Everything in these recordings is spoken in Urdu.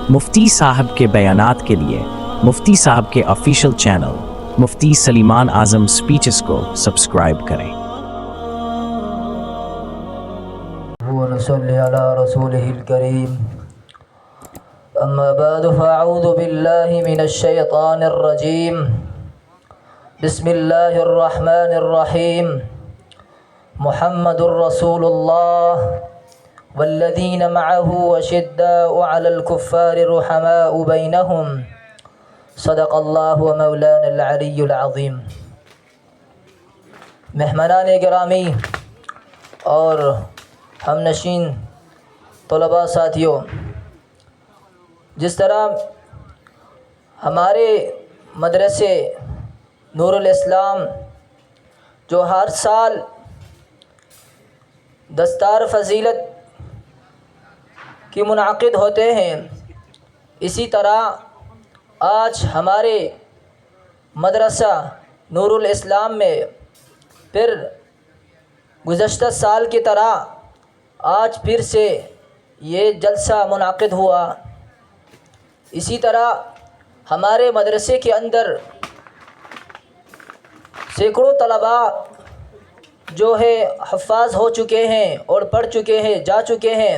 مفتی صاحب کے بیانات کے لیے مفتی صاحب کے آفیشیل چینل مفتی سلیمان اعظم سپیچز کو سبسکرائب کریں۔ ونصلي على رسوله الكريم أما بعد فأعوذ بالله من الشيطان الرجيم بسم الله الرحمن الرحيم محمد رسول الله والذين معه أشداء على الكفار رحماء بينهم صدق الله ومولانا العلي العظيم۔ مہمانان گرامی اور ہم نشین طلباء ساتھیوں، جس طرح ہمارے مدرسے نور الاسلام جو ہر سال دستار فضیلت کی منعقد ہوتے ہیں، اسی طرح آج ہمارے مدرسہ نور الاسلام میں پھر گزشتہ سال کی طرح آج پھر سے یہ جلسہ منعقد ہوا۔ اسی طرح ہمارے مدرسے کے اندر سینکڑوں طلباء جو ہے حفاظ ہو چکے ہیں اور پڑھ چکے ہیں، جا چکے ہیں۔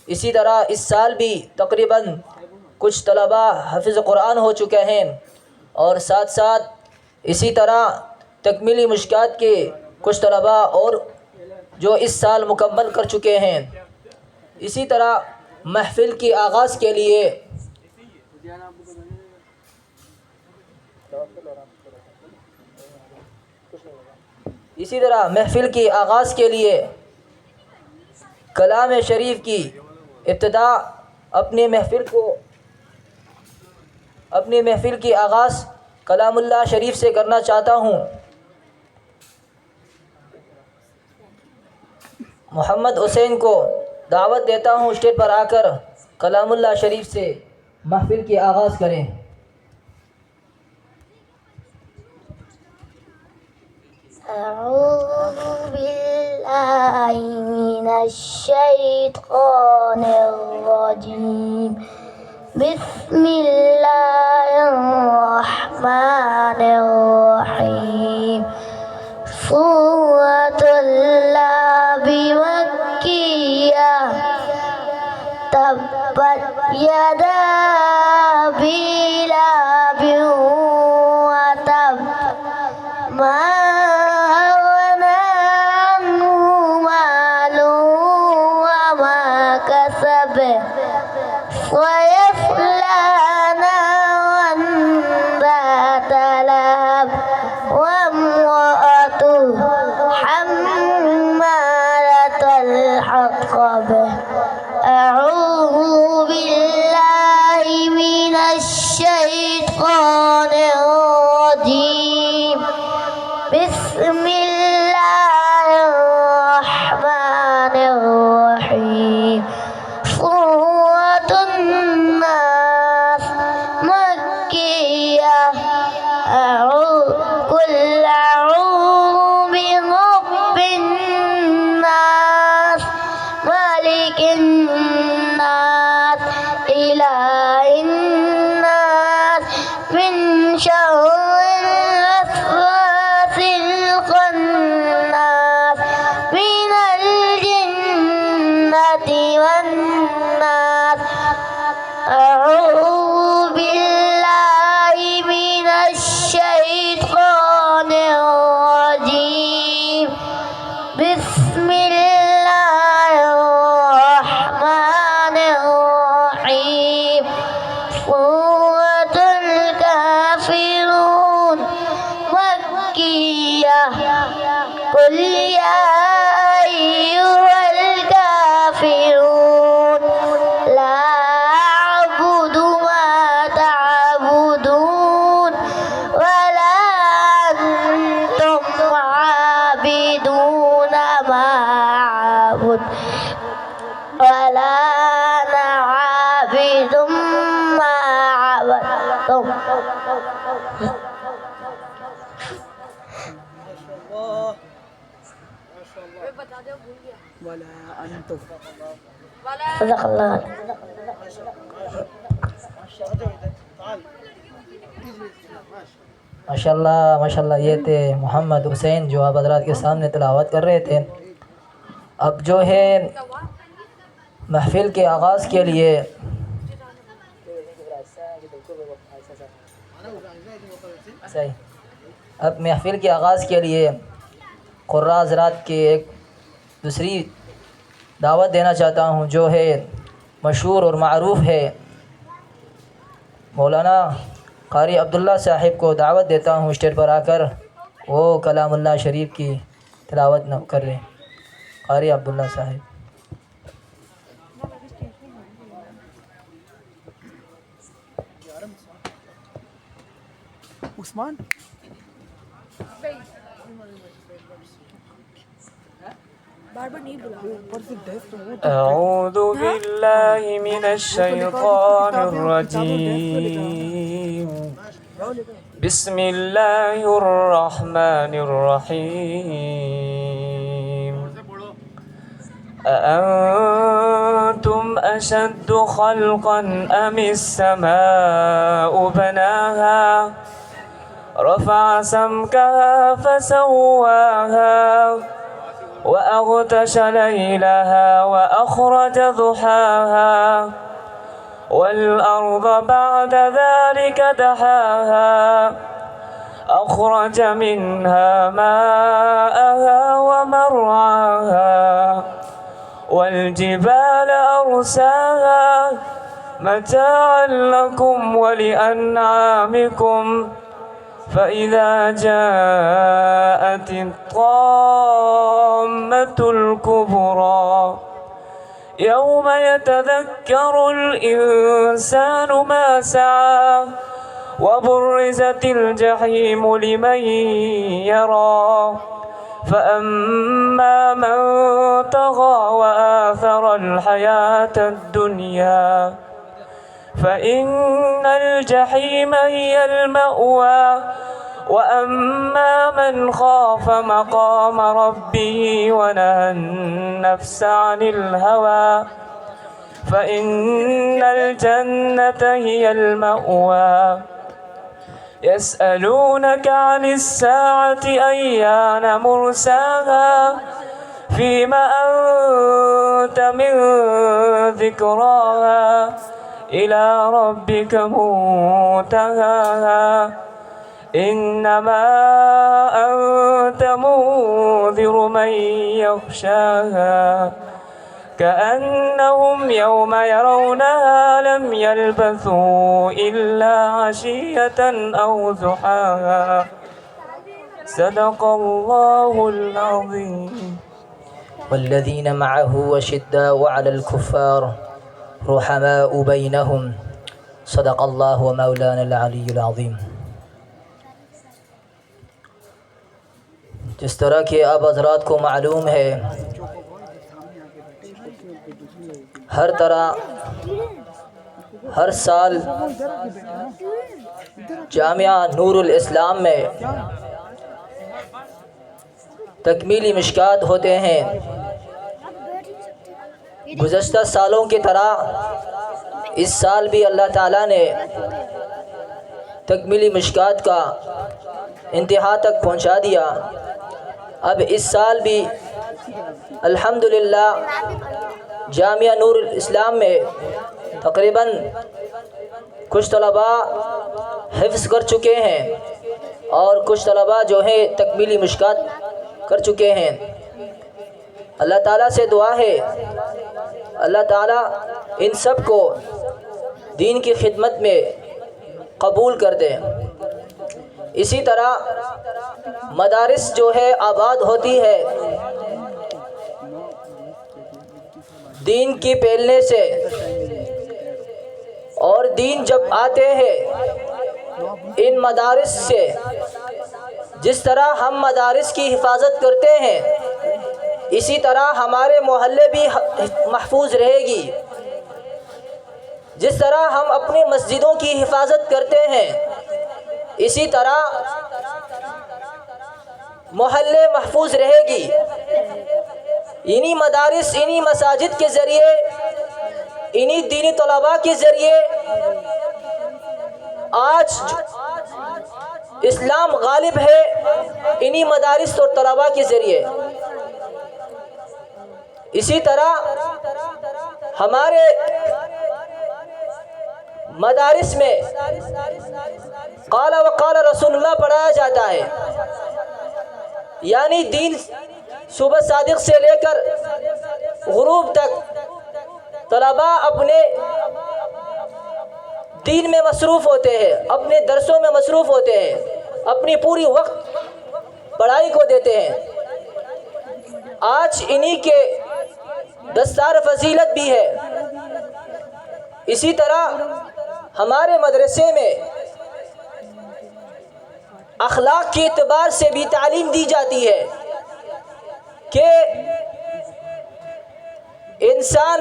اسی طرح اس سال بھی تقریباً کچھ طلباء حافظ قرآن ہو چکے ہیں، اور ساتھ ساتھ اسی طرح تکمیلی مشکات کے کچھ طلباء اور جو اس سال مکمل کر چکے ہیں۔ اسی طرح محفل کی آغاز کے لیے کلام شریف کی ابتدا اپنی محفل کی آغاز کلام اللہ شریف سے کرنا چاہتا ہوں۔ محمد حسین کو دعوت دیتا ہوں اسٹیج پر آ کر کلام اللہ شریف سے محفل کی آغاز کریں۔ اعوذ باللہ من الشیطان الرجیم بسم اللہ الرحمن الرحیم سورۃ اللعب مکیہ تبت یدا ابی لہب وتب ما اغنی عنہ مالہ وما کسب سیصلی نارا ذات لہب وامرأته حمالة الحطب أعوذ بالله من الشيطان الرجيم بسم الله الرحمن الرحيم سورة الناس مكية قل أعوذ برب الناس مالك الناس إله الناس من شر الوسواس الخناس من الجنة والناس أعوذ بالله من الشيطان الرجيم بسم الله الرحمن الرحيم سورة الكافرون مكية قل يا أيها الكافرون لا أعبد ما تعبدون ولا أنتم عابدون ما أعبد ولا أنا عابد ما عبدتم ولا أنتم صدق اللہ۔ ماشاءاللہ یہ تھے محمد حسین جو آپ حضرات کے سامنے تلاوت کر رہے تھے۔ اب جو ہے محفل کے آغاز کے لیے قراء حضرات کی ایک دوسری دعوت دینا چاہتا ہوں، جو ہے مشہور اور معروف ہے۔ مولانا قاری عبداللہ صاحب کو دعوت دیتا ہوں اسٹیج پر آ کر وہ کلام اللہ شریف کی تلاوت کر لیں۔ قاری عبداللہ صاحب۔ عثمان أعوذ بالله من الشيطان الرجيم بسم الله الرحمن الرحيم أأنتم أشد خلقا أم السماء بناها رفع سمكها فسواها وأغطش ليلها وأخرج ضحاها والأرض بعد ذلك دحاها أخرج منها ماءها ومرعاها والجبال أرساها متاعا لكم ولأنعامكم فإذا جاءت الطامة الكبرى يوم يتذكر الإنسان ما سعى وبرزت الجحيم لمن يرى فأما من طغى وآثر الحياة الدنيا فإن الجحيم هي المأوى وأما من خاف مقام ربه ونهى النفس عن الهوى فإن الجنة هي المأوى يسألونك عن الساعة أيان مرساها فيما أنت من ذكراها إلى ربك منتهاها إنما أنت منذر من يخشاها كأنهم يوم يرونها لم يلبثوا إلا عشية أو ضحاها صدق الله العظيم والذين معه أشداء على الكفار رحماء بينهم صدق الله ومولانا العلي العظيم۔ جس طرح کہ آپ حضرات کو معلوم ہے، ہر سال جامعہ نور الاسلام میں تکمیلی مشکات ہوتے ہیں۔ گزشتہ سالوں کی طرح اس سال بھی اللہ تعالیٰ نے تکمیلی مشکات کا انتہا تک پہنچا دیا۔ اب اس سال بھی الحمدللہ جامعہ نور الاسلام میں تقریباً کچھ طلباء حفظ کر چکے ہیں اور کچھ طلباء جو ہیں تکمیلی مشکات کر چکے ہیں۔ اللہ تعالیٰ سے دعا ہے اللہ تعالیٰ ان سب کو دین کی خدمت میں قبول کر دے۔ اسی طرح مدارس جو ہے آباد ہوتی ہے دین کی پھیلنے سے، اور دین جب آتے ہیں ان مدارس سے، جس طرح ہم مدارس کی حفاظت کرتے ہیں اسی طرح ہمارے محلے بھی محفوظ رہے گی۔ جس طرح ہم اپنی مسجدوں کی حفاظت کرتے ہیں اسی طرح محلے محفوظ رہے گی۔ انہی مدارس، انہی مساجد کے ذریعے، انہی دینی طلباء کے ذریعے آج اسلام غالب ہے انہی مدارس اور طلباء کے ذریعے. اسی طرح ہمارے مدارس میں قال وقال رسول اللہ پڑھایا جاتا ہے، یعنی دین صبح صادق سے لے کر غروب تک طلباء اپنے دین میں مصروف ہوتے ہیں، اپنے درسوں میں مصروف ہوتے ہیں، اپنی پوری وقت پڑھائی کو دیتے ہیں. آج انہی کے دستار فضیلت بھی ہے. اسی طرح ہمارے مدرسے میں اخلاق کے اعتبار سے بھی تعلیم دی جاتی ہے کہ انسان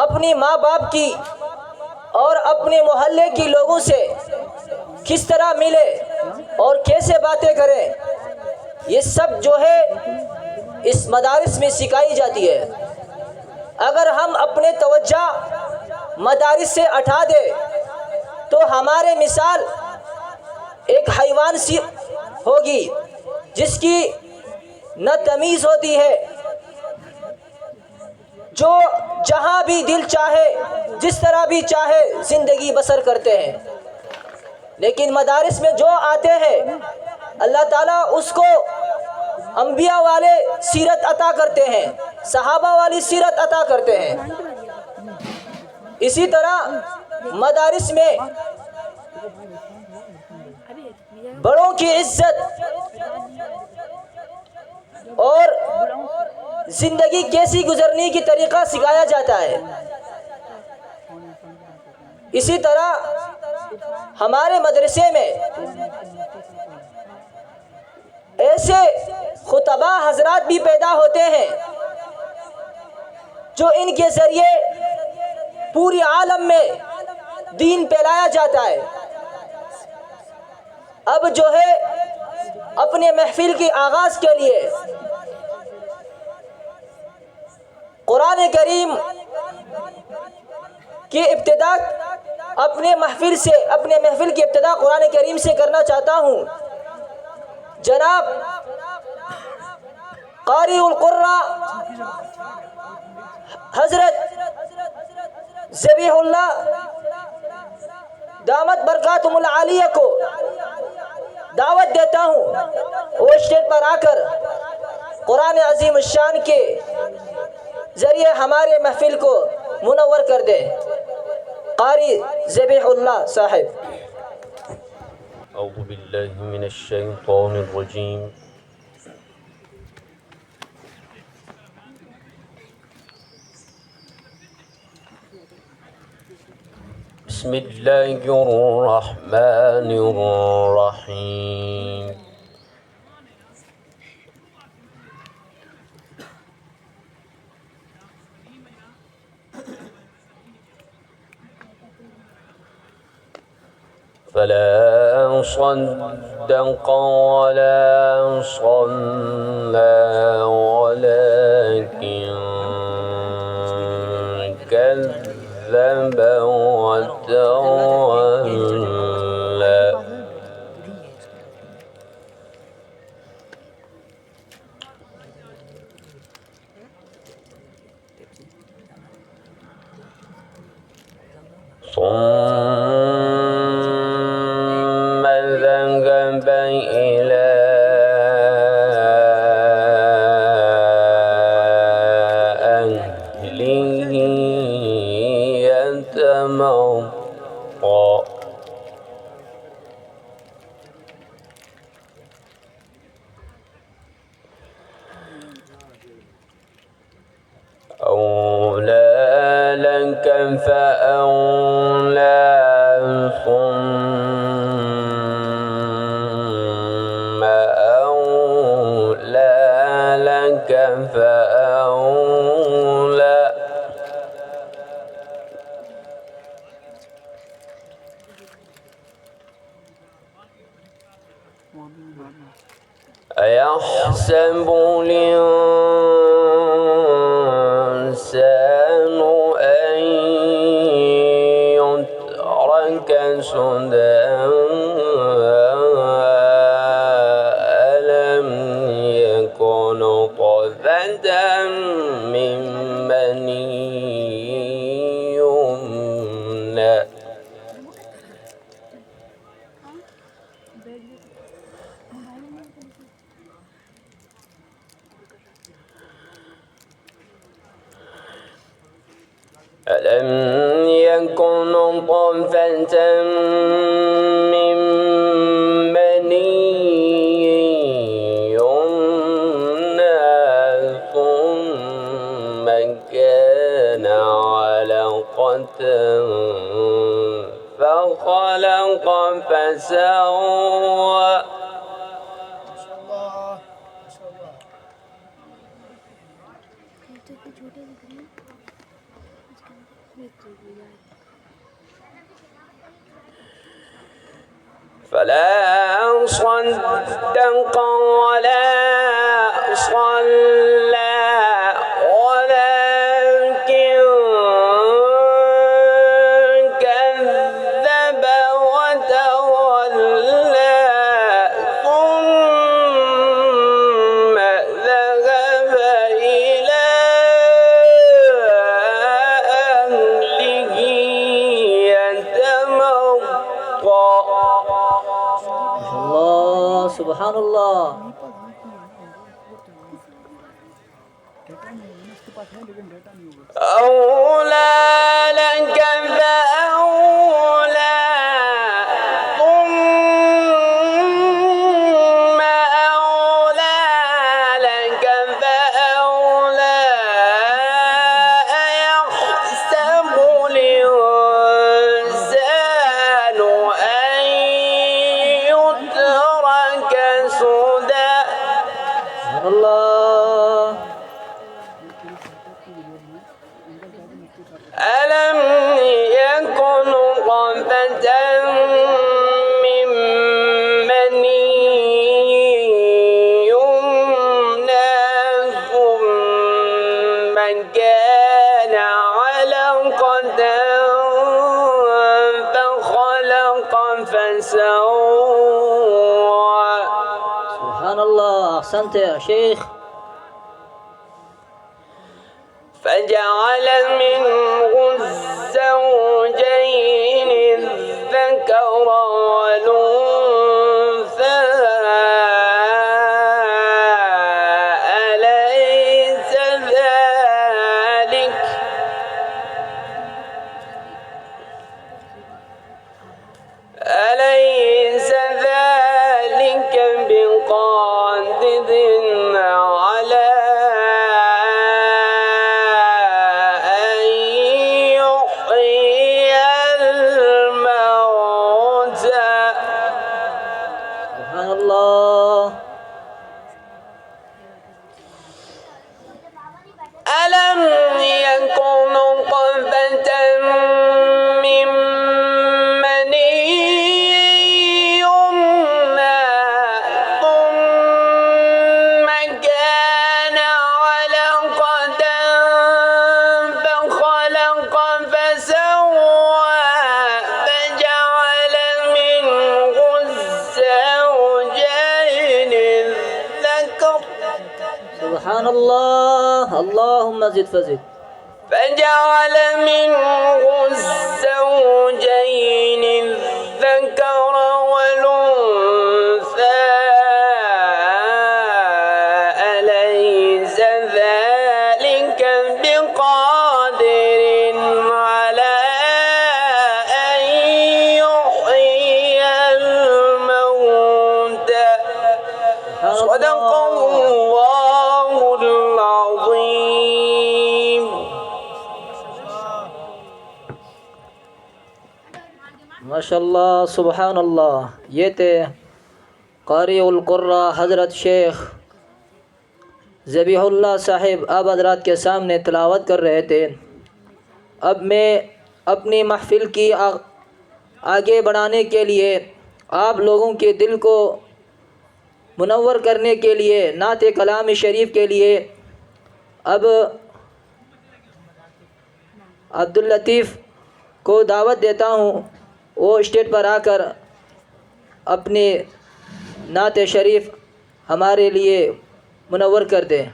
اپنی ماں باپ کی اور اپنے محلے کے لوگوں سے کس طرح ملے اور کیسے باتیں کرے، یہ سب جو ہے اس مدارس میں سکھائی جاتی ہے. اگر ہم اپنے توجہ مدارس سے ہٹا دیں تو ہمارے مثال ایک حیوان سی ہوگی جس کی نہ تمیز ہوتی ہے، جو جہاں بھی دل چاہے جس طرح بھی چاہے زندگی بسر کرتے ہیں. لیکن مدارس میں جو آتے ہیں اللہ تعالیٰ اس کو انبیاء والے سیرت عطا کرتے ہیں، صحابہ والی سیرت عطا کرتے ہیں. اسی طرح مدارس میں بڑوں کی عزت اور زندگی کیسی گزرنے کی طریقہ سکھایا جاتا ہے. اسی طرح ہمارے مدرسے میں ایسے خطبہ حضرات بھی پیدا ہوتے ہیں جو ان کے ذریعے پوری عالم میں دین پھیلایا جاتا ہے. اب جو ہے اپنے محفل کے آغاز کے لیے قرآن کریم کی ابتدا اپنے محفل کی ابتدا قرآن کریم سے کرنا چاہتا ہوں. جناب قاری القرآ حضرت ذبیح اللہ دامت برکاتہم العالیہ کو دعوت دیتا ہوں وہ اسٹیج پر آ کر قرآن عظیم الشان کے ذریعے ہمارے محفل کو منور کر دے. قاری ذبیح اللہ صاحب. اعوذ باللہ من الشیطان الرجیم. بسم اللہ الرحمن الرحیم. فلا صدق ولا صلى ولكن كذب وتولى. ثم ذهب إلى أهله يتمطى. أولى لك فأولى ثم أولى لك فأولى. أيحسب الإنسان أن يترك سدى ألم يكن نطفة من مني يمنى ألم يكن نطفة من مني يمنى ثم كان علقة فخلق فسوى فلا صدق ولا صلى ولكن كذب وتولى ثم ذهب إلى أهله يتمطى. اللہ سبحان اللہ. أولى لك فأولى ثم أولى لك فأولى أيحسب الإنسان أن يترك سدى. اللہ. ألم يكن نطفة من مني يمنى ثم كان علقة فخلق فسوى. سبحان اللہ. احسنت يا شيخ. فجعل منه الزوجين الذكر والأنثى أليس ذلك بقادر على ألم يكن نطفة من مني يمنى ثم كان علقة فخلق فسوى فجعل منه الزوجين الذكر. سبحان اللہ. اللهم زد فزد. فجعل منه الزوجين الذكر والأنثى أليس ذلك بقادر على أن يحيي الموتى. صدق الله العظيم. ماشاء اللہ. سبحان اللہ. یہ تھے قاری القرہ حضرت شیخ ذبیح اللہ صاحب. آپ حضرات کے سامنے تلاوت کر رہے تھے. اب میں اپنی محفل کی آگے بڑھانے کے لیے آپ لوگوں کے دل کو منور کرنے کے لیے نعت کلام شریف کے لیے اب عبداللطیف کو دعوت دیتا ہوں وہ اسٹیج پر آ کر اپنی نعت شریف ہمارے لیے منور کر دیں۔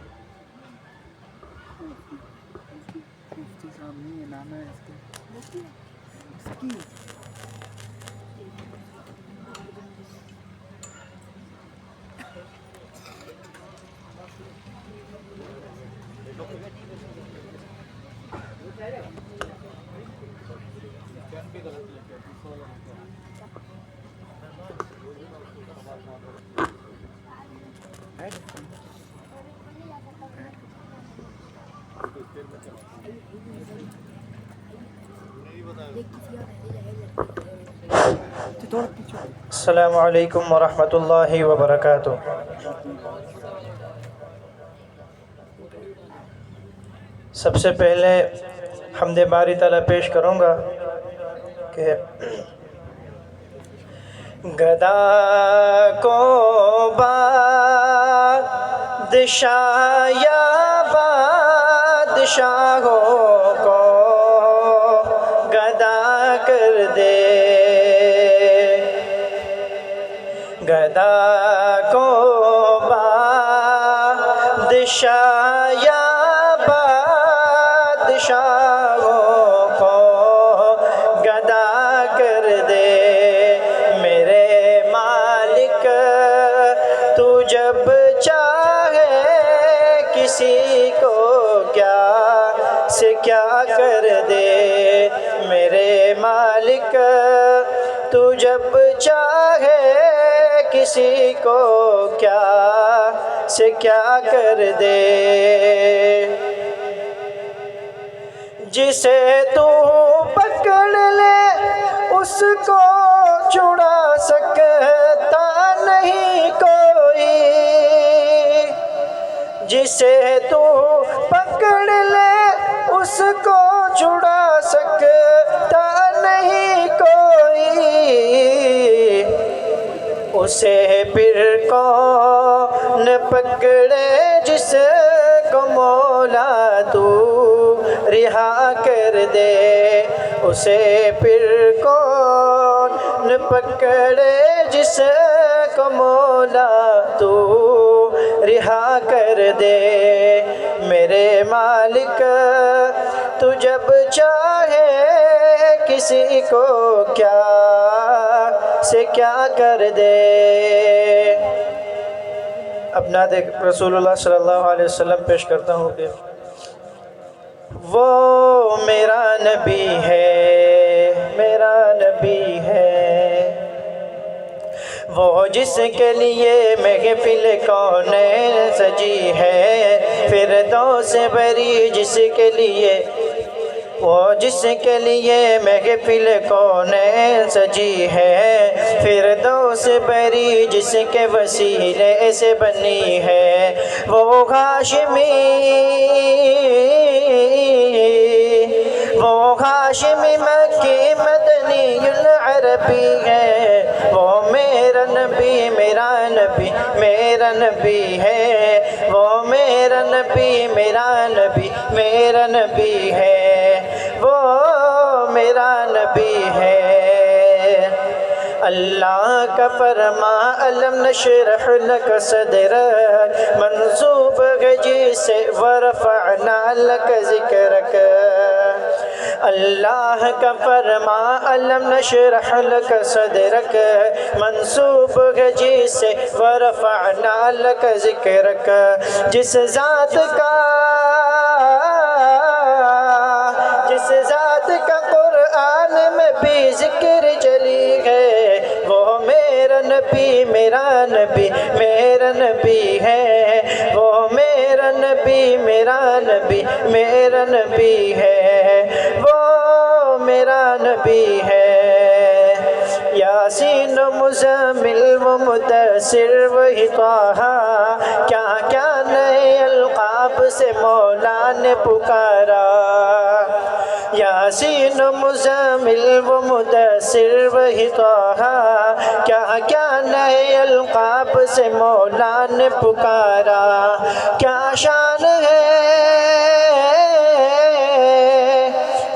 السلام علیکم ورحمۃ اللہ وبرکاتہ۔ سب سے پہلے حمد باری تعالیٰ پیش کروں گا کہ گدا کو بادشاہ یا بادشاہوں کو گدا کر دے، گدا کو بادشاہ یا بادشاہوں کو گدا کر دے، میرے مالک تو جب چاہے کسی کو کیا سے کیا کر دے، میرے مالک تو جب چاہے کسی کو کیا سے کیا کر دے، جسے تو پکڑ لے اس کو چھڑا سکتا نہیں کوئی، جسے تو پکڑ لے اس کو چھڑا سکتا نہیں کوئی، اسے پھر کون پکڑے جس کو مولا تو رہا کر دے، اسے پھر کون پکڑے جس کو مولا تو رہا کر دے، میرے مالک تو جب چاہے کسی کو کیا سے کیا کر دے۔ اپنا دیکھ رسول اللہ صلی اللہ علیہ وسلم پیش کرتا ہوں کہ وہ میرا نبی ہے، میرا نبی ہے، وہ جس کے لیے محفل کونین سجی ہے، فردوس بری جس کے لیے، وہ جس کے لیے محفل کونین سجی ہے، فردوس بری جس کے وسیلے سے بنی ہے، وہ ہاشمی مکی مدنی العربی ہے، وہ میرا نبی میرا نبی میرا نبی ہے، وہ میرا نبی میرا نبی میرا نبی ہے، وہ میرا نبی ہے۔ اللہ کا فرما علم نشرح لک صدرک منصوب ہے جسے ورفعنا لک ذکرک، اللہ کا فرما علم نشرح لک صدرک منصوب ہے جسے ورفعنا لک ذکرک، جس ذات کا قرآن میں بھی ذکر چلی ہے، وہ میرا نبی میرا نبی میرا نبی ہے، وہ میرا نبی میرا نبی میرا نبی ہے، وہ میرا نبی ہے۔ یاسین و مزمل و مدثر وہی طٰہٰ، کیا کیا نئے القاب سے مولا نے پکارا، یاسین و مزمل و مدثر وہی طٰہٰ، کیا کیا نئے القاب سے مولا نے پکارا، کیا شان ہے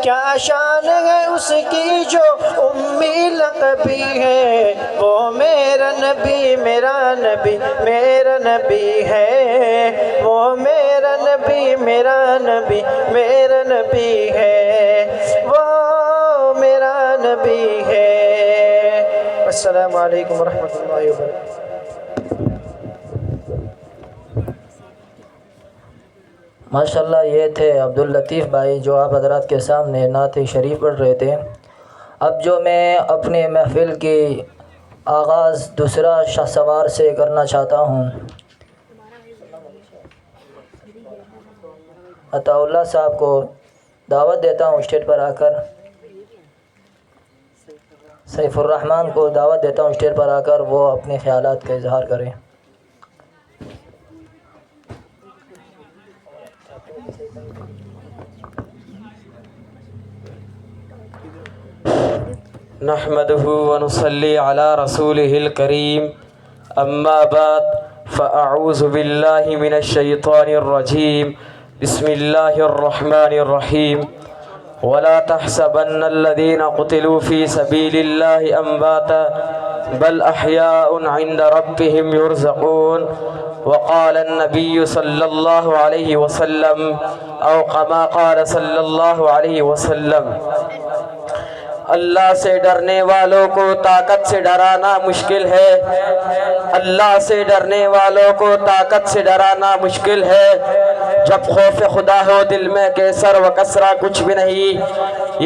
کیا شان ہے اس کی جو امی لقبی ہے، وہ میرا نبی میرا نبی میرا نبی ہے، وہ میرا نبی میرا نبی میرا نبی ہے، وہ میرا نبی ہے۔ السلام علیکم ورحمۃ اللہ وبرکاتہ۔ ماشاءاللہ یہ تھے عبداللطیف بھائی جو آپ حضرات کے سامنے نعت شریف پڑھ رہے تھے۔ اب جو میں اپنے محفل کی آغاز دوسرا شاہ سوار سے کرنا چاہتا ہوں، عطا اللہ صاحب کو دعوت دیتا ہوں اسٹیج پر آ کر، سیف الرحمن کو دعوت دیتا ہوں اسٹیج پر آ کر وہ اپنے خیالات کا اظہار کریں۔ نحمده ونصلي على رسوله الكريم، أما بعد فأعوذ بالله من الشيطان الرجيم، بسم الله الرحمن الرحيم، ولا تحسبن الذين قتلوا في سبيل الله أمواتا بل أحياء عند ربهم يرزقون، وقال النبي صلى الله عليه وسلم أو كما قال صلى الله عليه وسلم، اللہ سے ڈرنے والوں کو طاقت سے ڈرانا مشکل ہے، اللہ سے ڈرنے والوں کو طاقت سے ڈرانا مشکل ہے، جب خوف خدا ہو دل میں کیسر و کسرہ کچھ بھی نہیں،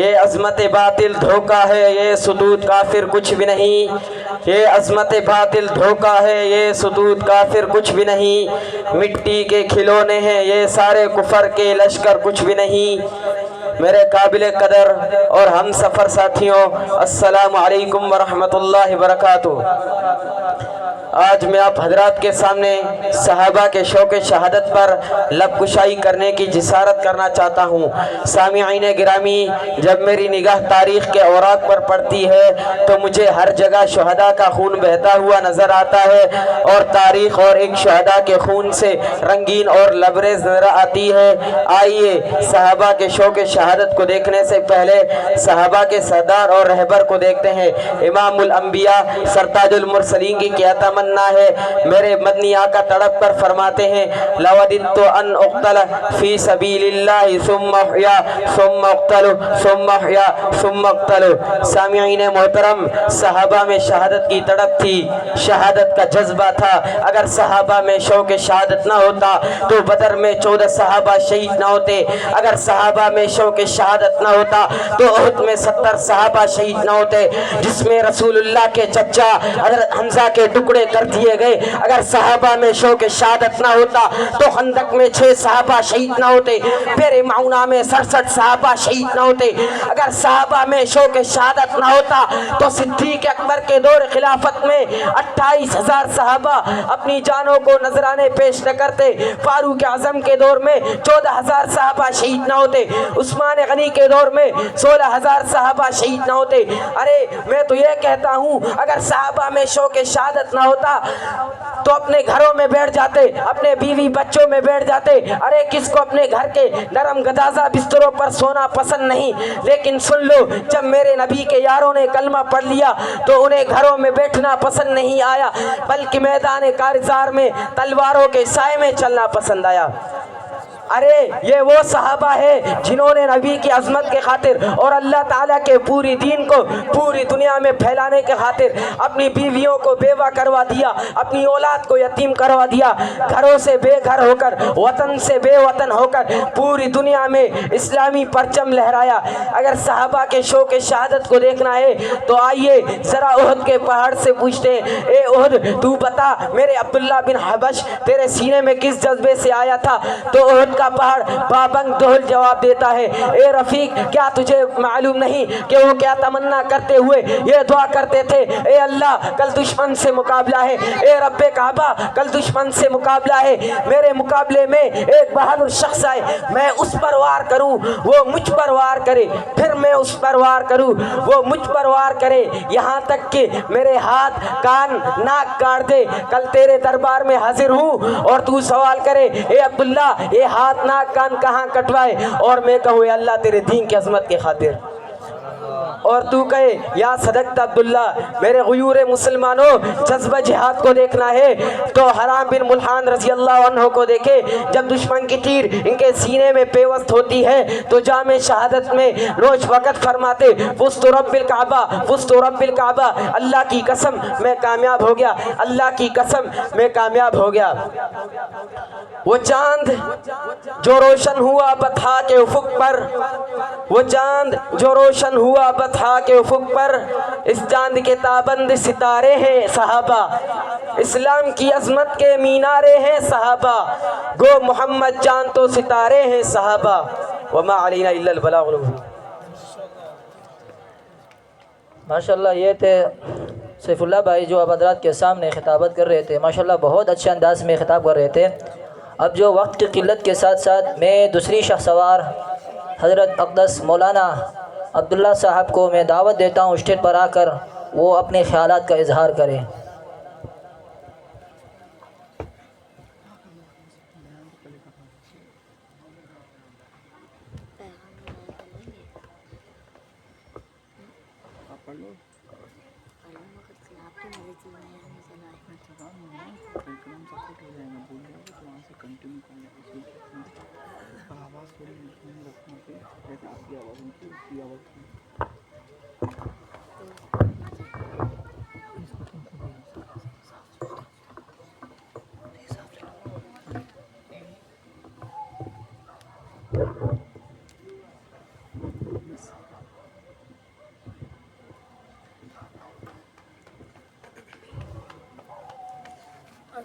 یہ عظمت باطل دھوکہ ہے، یہ سدود کافر کچھ بھی نہیں، یہ عظمت باطل دھوکہ ہے، یہ سدود کافر کچھ بھی نہیں، مٹی کے کھلونے ہیں یہ سارے کفر کے لشکر کچھ بھی نہیں۔ میرے قابل قدر اور ہم سفر ساتھیوں، السلام علیکم ورحمۃ اللہ وبرکاتہ۔ آج میں آپ حضرات کے سامنے صحابہ کے شوق شہادت پر لب کشائی کرنے کی جسارت کرنا چاہتا ہوں۔ سامعین گرامی، جب میری نگاہ تاریخ کے اوراق پر پڑتی ہے تو مجھے ہر جگہ شہداء کا خون بہتا ہوا نظر آتا ہے، اور تاریخ اور ایک شہداء کے خون سے رنگین اور لبریز نظر آتی ہے۔ آئیے صحابہ کے شوق شہادت کو دیکھنے سے پہلے صحابہ کے سردار اور رہبر کو دیکھتے ہیں۔ امام الانبیاء سرتاج المرسلین کی کیا تمنا ہے، میرے مدنی آقا تڑپ کر فرماتے ہیں، لوددت ان اقتل فی سبیل اللہ ثم احیا ثم اقتل ثم احیا ثم اقتل۔ سامعین محترم، صحابہ میں شہادت کی تڑپ تھی، شہادت کا جذبہ تھا۔ اگر صحابہ میں شوق شہادت نہ ہوتا تو بدر میں 14 صحابہ شہید نہ ہوتے، اگر صحابہ میں شوق شہادت نہ ہوتا تو احد میں 70 صحابہ شہید نہ ہوتے، جس میں رسول اللہ کے چچا حضرت حمزہ کے ٹکڑے کر دیے گئے۔ اگر صحابہ میں شوق شہادت نہ ہوتا تو خندق میں 6 صحابہ شہید نہ ہوتے، پھر معونہ میں 67 صحابہ شہید نہ ہوتے۔ اگر صحابہ میں شوق شہادت نہ ہوتا تو صدیق اکبر کے دور خلافت میں 28,000 صحابہ اپنی جانوں کو نذرانے پیش نہ کرتے، فاروق اعظم کے دور میں 14,000 صحابہ شہید نہ ہوتے، عثمان غنی کے دور میں 16,000 صحابہ شہید نہ ہوتے۔ ارے میں تو یہ کہتا ہوں، اگر صحابہ میں شوق شہادت نہ ہوتا تو اپنے گھروں میں بیٹھ جاتے، اپنے بیوی بچوں میں بیٹھ جاتے۔ ارے کس کو اپنے گھر کے نرم گدازہ بستروں پر سونا پسند نہیں، لیکن سن لو، جب میرے نبی کے یاروں نے کلمہ پڑھ لیا تو انہیں گھروں میں بیٹھنا پسند نہیں آیا، بلکہ میدان کارزار میں تلواروں کے سائے میں چلنا پسند آیا۔ ارے یہ وہ صحابہ ہے جنہوں نے نبی کی عظمت کے خاطر اور اللہ تعالیٰ کے پوری دین کو پوری دنیا میں پھیلانے کے خاطر اپنی بیویوں کو بیوہ کروا دیا، اپنی اولاد کو یتیم کروا دیا، گھروں سے بے گھر ہو کر، وطن سے بے وطن ہو کر پوری دنیا میں اسلامی پرچم لہرایا۔ اگر صحابہ کے شوق شہادت کو دیکھنا ہے تو آئیے ذرا احد کے پہاڑ سے پوچھتے ہیں، اے احد تو بتا میرے عبداللہ بن حبش تیرے سینے میں کس جذبے سے آیا تھا؟ تو احد کا پہاڑ بابنگ دہل جواب دیتا ہے، اے رفیق کیا تجھے معلوم نہیں کہ وہ کیا تمنا کرتے ہوئے یہ دعا کرتے تھے، اے اللہ کل دشمن سے مقابلہ ہے، اے رب کعبہ کل دشمن سے مقابلہ ہے، میرے مقابلے میں ایک بہادر شخص آئے، میں اس پر وار کروں وہ مجھ پر وار کرے، پھر میں اس پر وار کروں وہ مجھ پر وار کرے، یہاں تک کہ میرے ہاتھ کان ناک کاٹ دے، کل تیرے دربار میں حاضر ہوں اور تو سوال کرے، اے عبداللہ یہ ہاتھ ہاتھ ناک کان کہاں کٹوائے اور میں کہوں اے اللہ تیرے دین کی عظمت کے خاطر، اور تو کہے یا صدقت عبداللہ، میرے غیور مسلمانوں جذبہ جہاد کو دیکھنا ہے تو حرام بن ملحان رضی اللہ عنہ کو دیکھے، جب دشمن کی تیر ان کے سینے میں پیوست ہوتی ہے تو جامع شہادت میں روز وقت فرماتے فزت رب الکعبہ فزت رب الکعبہ، اللہ کی قسم میں کامیاب ہو گیا، اللہ کی قسم میں کامیاب ہو گیا۔ وہ چاند جو روشن ہوا بطحا کے افق پر، وہ چاند جو روشن ہوا بطحا کے افق پر، اس چاند کے تابند ستارے ہیں صحابہ، اسلام کی عظمت کے مینارے ہیں صحابہ، گو محمد چاند تو ستارے ہیں صحابہ، وما علینا الا البلاغ المبین۔ ماشاءاللہ یہ تھے سیف اللہ بھائی جو اب حضرات کے سامنے خطابت کر رہے تھے، ماشاءاللہ بہت اچھے انداز میں خطاب کر رہے تھے۔ اب جو وقت کی قلت کے ساتھ ساتھ میں دوسری شخص سوار حضرت اقدس مولانا عبداللہ صاحب کو میں دعوت دیتا ہوں اسٹیج پر آ کر وہ اپنے خیالات کا اظہار کریں۔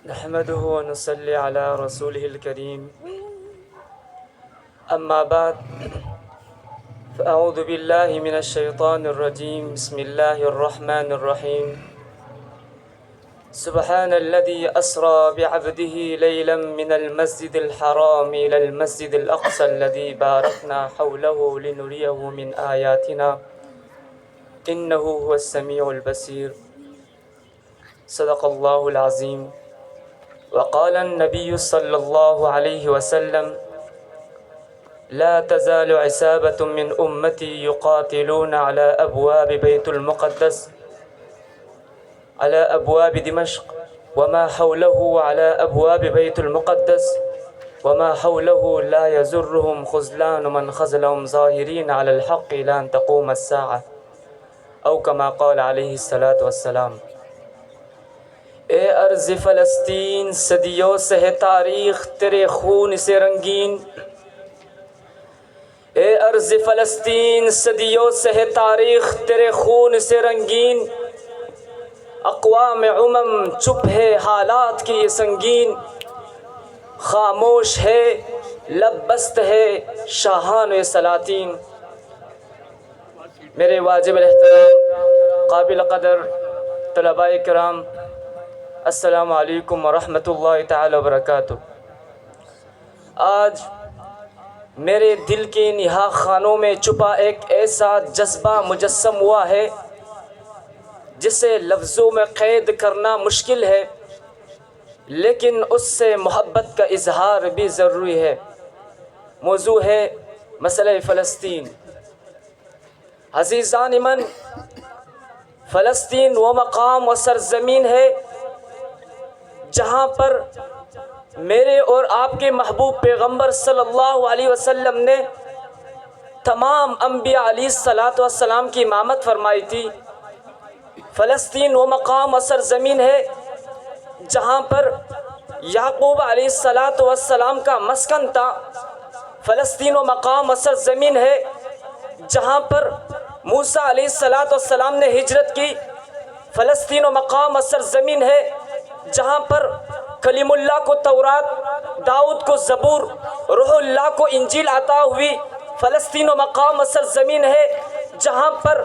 نحمده ونصلي على رسوله الكريم، أما بعد، فأعوذ بالله من الشيطان الرجيم، بسم الله الرحمن الرحيم، سبحان الذي أسرى بعبده ليلا من المسجد الحرام إلى المسجد الأقصى الذي باركنا حوله لنريه من آياتنا إنه هو السميع البصير، صدق الله العظيم۔ وقال النبي صلى الله عليه وسلم لا تزال عصابة من أمتي يقاتلون على أبواب بيت المقدس، على أبواب دمشق وما حوله، على أبواب بيت المقدس وما حوله، لا يزرهم خذلان من خذلهم ظاهرين على الحق إلى أن تقوم الساعة، أو كما قال عليه الصلاة والسلام۔ اے ارض فلسطین صدیوں سے ہے تاریخ تیرے خون سے رنگین، اے ارض فلسطین صدیوں سے ہے تاریخ تیرے خون سے رنگین، اقوام چپ ہے حالات کی یہ سنگین، خاموش ہے لب بست ہے شاہان سلاطین۔ میرے واجب الاحترام قابل قدر طلباء کرام، السلام علیکم ورحمۃ اللہ تعالی وبرکاتہ۔ آج میرے دل کے نہا خانوں میں چھپا ایک ایسا جذبہ مجسم ہوا ہے جسے لفظوں میں قید کرنا مشکل ہے، لیکن اس سے محبت کا اظہار بھی ضروری ہے۔ موضوع ہے مسئلہ فلسطین۔ عزیزان من، فلسطین وہ مقام و سرزمین ہے جہاں پر میرے اور آپ کے محبوب پیغمبر صلی اللہ علیہ وسلم نے تمام انبیاء علیہ السلام کی امامت فرمائی تھی۔ فلسطین وہ مقام و سرزمین ہے جہاں پر یعقوب علیہ السلام کا مسکن تھا۔ فلسطین و مقام و سرزمین ہے جہاں پر موسیٰ علیہ السلام نے ہجرت کی۔ فلسطین و مقام و سرزمین ہے جہاں پر کلیم اللہ کو تورات، داؤد کو زبور، روح اللہ کو انجیل عطا ہوئی۔ فلسطین و مقام و سرزمین ہے جہاں پر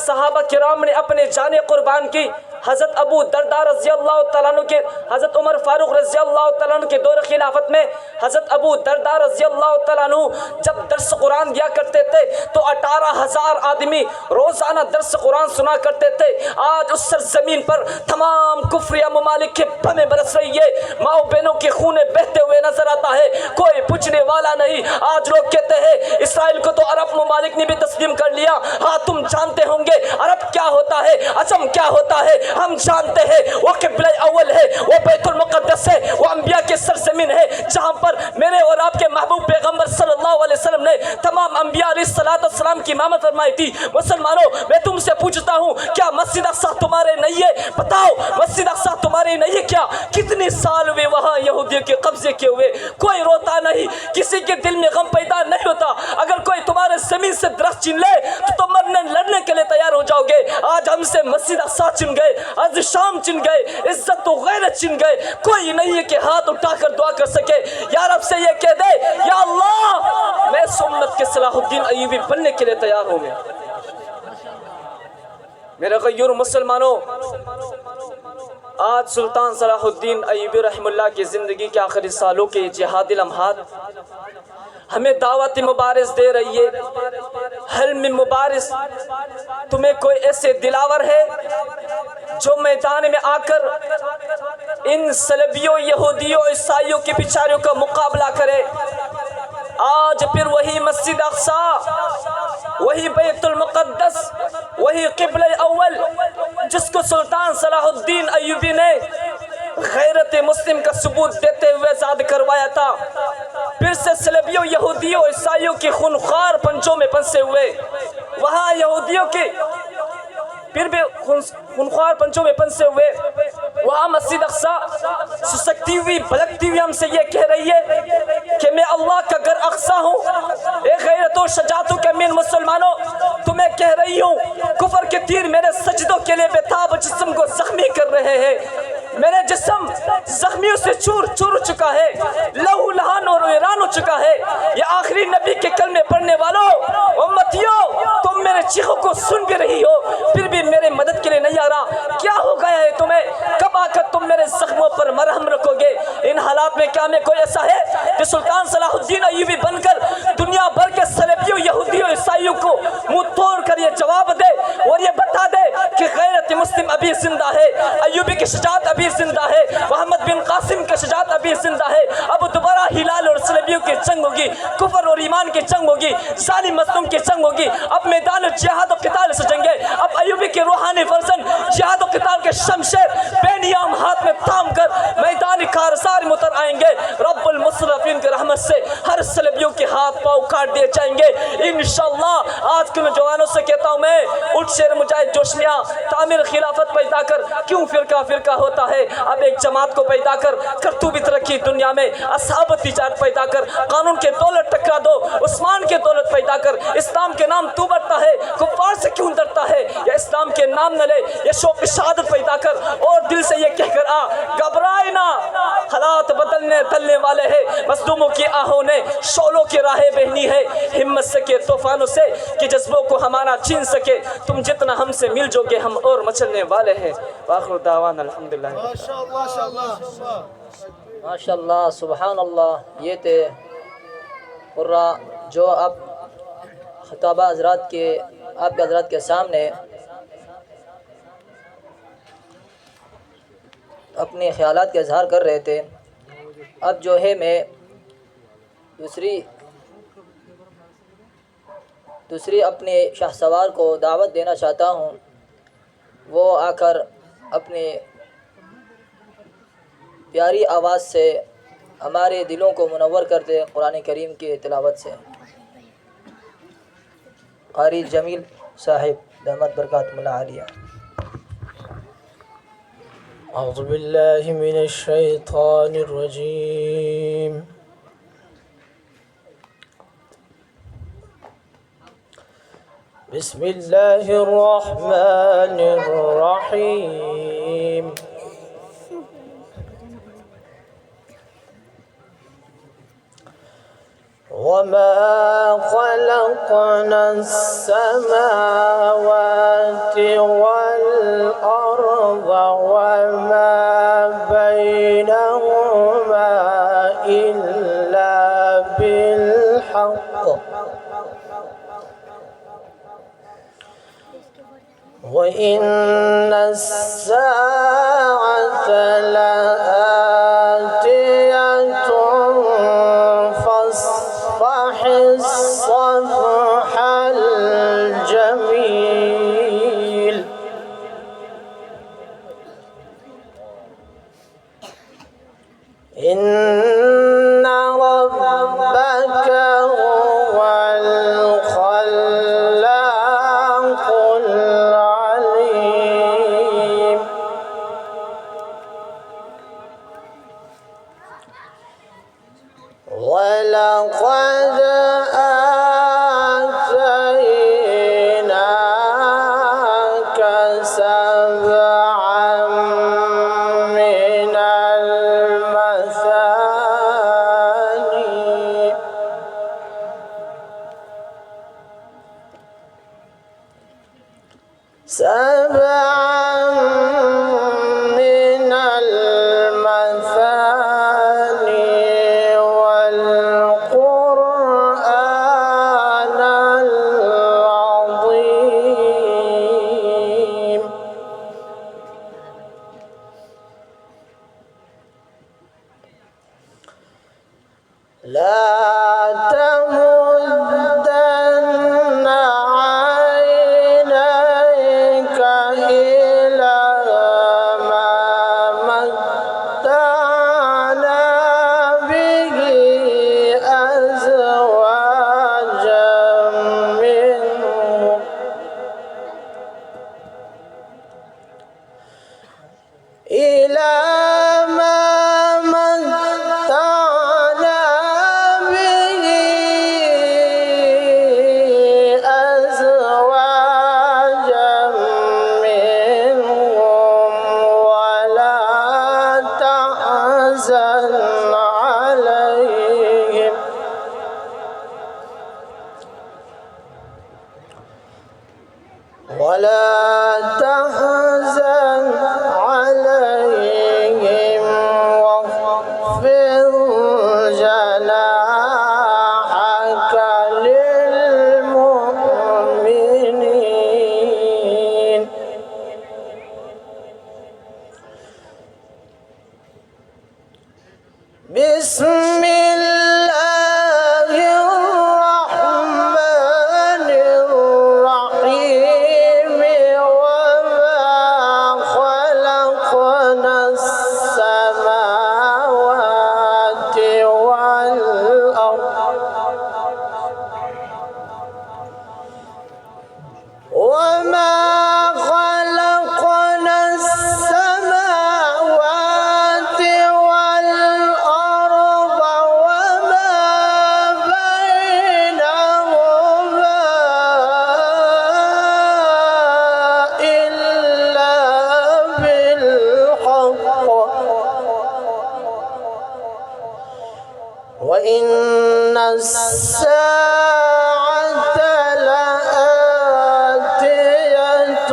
صحابہ کرام نے اپنے جانیں قربان کی۔ حضرت ابو درداء رضی اللہ تعالیٰ عنہ کے، حضرت عمر فاروق رضی اللہ تعالیٰ عنہ کے دور خلافت میں حضرت ابو درداء رضی اللہ تعالیٰ عنہ جب درس قرآن دیا کرتے تھے تو 18,000 آدمی روزانہ درس قرآن سنا کرتے تھے۔ آج اس سرزمین پر تمام کفریہ ممالک کے بمیں برس رہی ہے، ماؤں بہنوں کے خون بہتے ہوئے نظر آتا ہے، کوئی پوچھنے والا نہیں۔ آج لوگ کہتے ہیں اسرائیل کو تو عرب ممالک نے بھی تسلیم کر لیا۔ ہاں تم جانتے ہوں گے عرب کیا ہوتا ہے، عجم کیا ہوتا ہے، ہم جانتے ہیں۔ وہ قبلہ اول ہے، وہ بیت المقدس ہے، وہ انبیاء کے سرزمین ہے، جہاں پر میرے اور آپ کے محبوب پیغمبر صلی اللہ علیہ وسلم نے تمام انبیاء علیہ السلام کی امامت فرمائی تھی۔ مسلمانوں میں تم سے پوچھتا ہوں کیا مسجد اقصی تمہارے نہیں ہے؟ بتاؤ مسجد اقصی تمہارے نہیں ہے کیا؟ کتنے سال ہوئے وہاں یہودیوں کے قبضے کے ہوئے، کوئی روتا نہیں، کسی کے دل میں غم پیدا نہیں ہوتا۔ اگر کوئی تمہارے زمین سے درخت چھین لے تو تم مرنے لڑنے کے لیے تیار ہو جاؤ گے۔ آج ہم سے مسجد اقصی چھن گئے، عرض شام چھن گئے، عزت و غیرت چھن گئے، کوئی نہیں ہے کہ ہاتھ اٹھا کر دعا کر سکے، یا رب سے یہ کہہ دے یا اللہ میں سنت کے صلاح الدین ایوبی بننے کے لیے تیار ہوں گے۔ میرے غیور مسلمانوں، آج سلطان صلاح الدین ایوبی رحمہ اللہ کی زندگی کے آخری سالوں کے جہادی لمحات ہمیں دعوت مبارز دے رہی ہے۔ حلم مبارز، تمہیں کوئی ایسے دلاور ہے جو میدان میں آ کر ان صلیبیوں، یہودیوں، عیسائیوں کے بیچاروں کا مقابلہ کرے؟ آج پھر وہی مسجد اقصی، وہی بیت المقدس، وہی قبلہ اول جس کو سلطان صلاح الدین ایوبی نے غیرت مسلم کا ثبوت دیتے ہوئے آزاد کروایا تھا، پھر سے صلیبیوں، یہودیوں، عیسائیوں کے خونخوار پنجوں میں پھنسے ہوئے وہاں یہودیوں کے پھر بھی خونخوار پنجوں میں پھنسے ہوئے وہاں مسجد اقصی سسکتی ہوئی، بھلکتی ہوئی ہم سے یہ کہہ رہی ہے کہ میں اللہ کا گھر اقصی ہوں۔ اے غیرت و شجاعتوں کے امین مسلمانوں، تمہیں کہہ رہی ہوں کفر کے تیر میرے سجدوں کے لیے بےتاب جسم کو زخمی کر رہے ہیں، میرے جسم زخمیوں سے چور چور ہو چکا ہے، لہو لہان اور ویران ہو چکا ہے۔ یہ آخری نبی کے کلمے پڑھنے والوں امتیوں، تم میرے چیخوں کو سن بھی رہی ہو پھر بھی میرے مدد کے لیے نہیں آ رہا، کیا ہو گیا ہے تمہیں؟ کب آ کر تم میرے زخموں پر مرہم رکھو گے؟ ان حالات میں کیا میں کوئی ایسا ہے کہ سلطان صلاح الدین ایوبی بن کر دنیا بھر کے صلیبیوں، یہودیوں، عیسائیوں کو منہ توڑ کر یہ جواب دے اور یہ بتا دے کہ غیرت مسلم ابھی زندہ ہے، ایوبی کی شجاعت ابھی زندہ ہے، محمد بن قاسم کی شجاعت ابھی زندہ ہے؟ اب دوبارہ ہلال اور صلیبیوں کی جنگ ہوگی، کفر اور ایمان کی جنگ ہوگی، ظالم مظلوم کی جنگ ہوگی، اب میدان جہاد و قتال سجیں گے، اب ایوبی کے روحانی فرزند جہاد و قتال کے شمشیر بے نیام ہاتھ میں تھام کر میدان کارزار میں اتر آئیں گے۔ رب المصرفین کی رحمت سے ہر صلیبیوں کے ہاتھ پاؤں کاٹ دیے جائیں گے انشاءاللہ۔ آج کے نوجوانوں سے کہتا ہوں میں، اٹھ شیر مجاہد جوش میں آ، تعمیر خلافت پیدا کر، کیوں فرقہ فرقہ ہوتا ہے؟ اب ایک جماعت کو پیدا کر تو بھی ترقی دنیا میں، اصحاب تجارت پیدا کر، قانون کے دولت ٹکرا دو، عثمان کے دولت پیدا کر، اسلام کے نام تو بڑھتا ہے، کفار سے کیوں ڈرتا ہے؟ یا اسلام کے نام نہ لے، یہ شوق شہادت پیدا کر اور دل سے یہ کہہ کر آ، گھبرائے نہ، حالات بدلنے تلنے والے ہیں، مظلوموں کی آہوں نے شعلوں کی راہیں بہنی ہے، ہمت سے کے طوفانوں سے کہ جذبوں کو ہمارا چھین سکے، تم جتنا ہم سے مل جو گے ہم اور مچلنے والے ہیں۔ وآخر دعوانا الحمدللہ۔ ماشاءاللہ، سبحان اللہ۔ یہ تھے قرہ جو اب خطابہ حضرات کے، آپ کے حضرات کے سامنے اپنے خیالات کا اظہار کر رہے تھے۔ اب جو ہے میں دوسری اپنے شاہ سوار کو دعوت دینا چاہتا ہوں، وہ آ کر اپنے پیاری آواز سے ہمارے دلوں کو منور کر دے قرآن کریم کی تلاوت سے۔ قاری جمیل صاحب دامت برکاتہ اللہ علیہ۔ اعوذ باللہ من الشیطان الرجیم، بسم اللہ الرحمن الرحیم۔ وما خلقنا السماوات والأرض وإن الساعة لآتية فاصفح الصفح الجميل إن ربك هو الخلاق العليم ولقد آتيناك سبعا من المثاني والقرآن العظيم لا تمدن عينيك إلى ما متعنا به أزواجا منهم إلى ما متعنا به أزواجا منهم ولا تحزن عليهم واخفض جناحك للمؤمنين بسم الله الرحمن الرحيم وما خلقنا السماوات والأرض وما خلقنا السماوات والأرض وما بينهما إلا بالحق وإن الساعة لآتية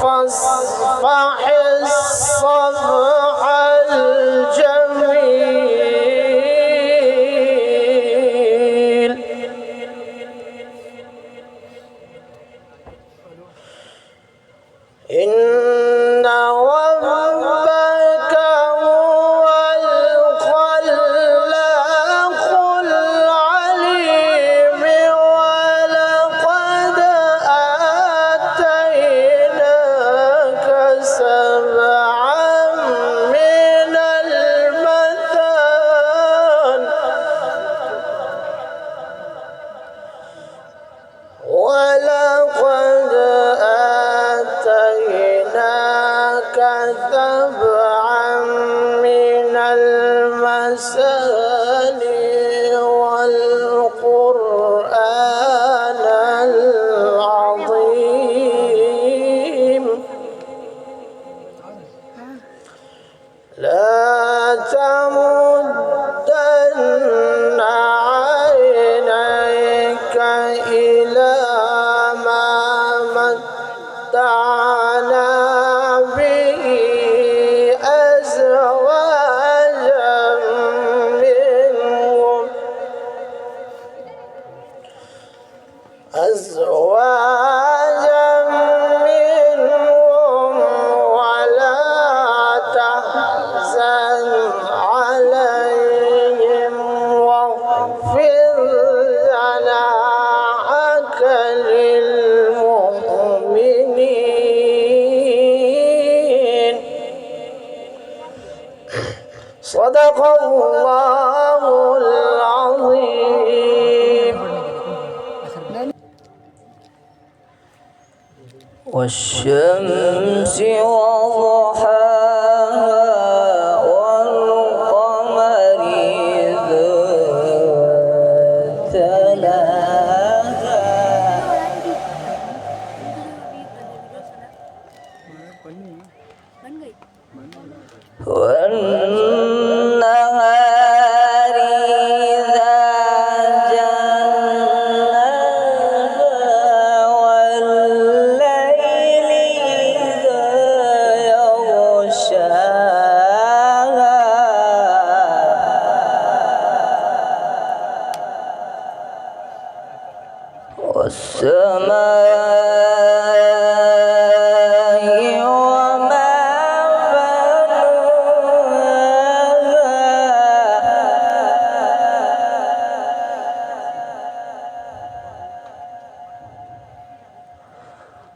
فاصفح الصفح الجميل إن ربك هو الخلاق العليم ولقد آتيناك سبعا من المثاني ولقد آتيناك سبعا من المثاني والقرآن العظيم لا تمدن عينيك إلى ما متعنا به أزواجا منهم أزواجا صدق الله العظيم. والشمس وضحاها والقمر إذا تلاها والنهار إذا جلاها والليل إذا يغشاها والسماء وما بناها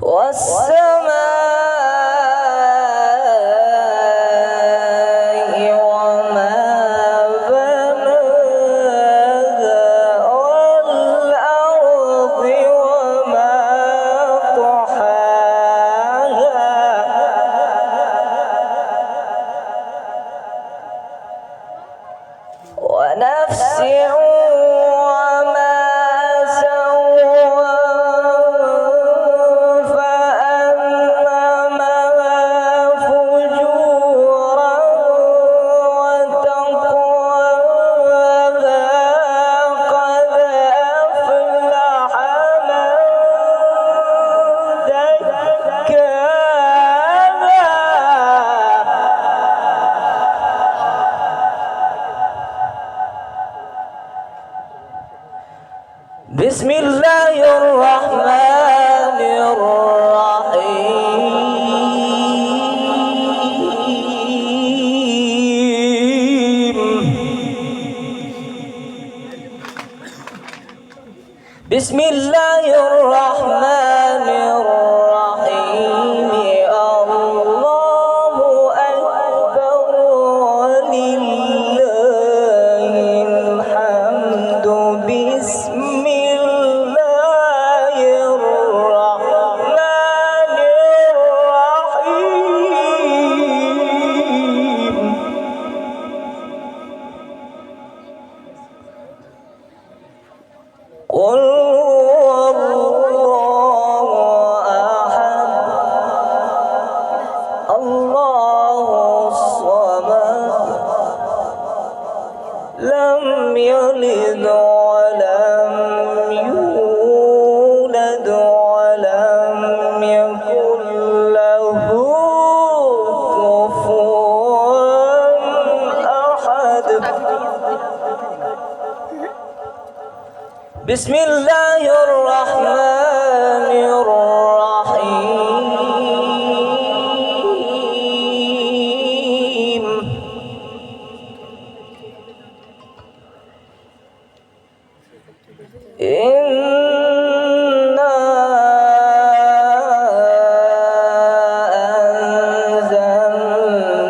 والسماء وما بناها والأرض وما طحاها ونفس وما سواها فألهمها فجورها وتقواها قد أفلح من زكاها. بسم الله الرحمن الرحيم. بسم الله الرحمن الرحيم. الله أكبر ولله الحمد. بسم الله الرحمن الرحيم. قل هو الله أحد الله الصمد لم يلد ولم يولد ولم يكن له كفوا أحد. بسم الله الرحمن الرحيم. إنا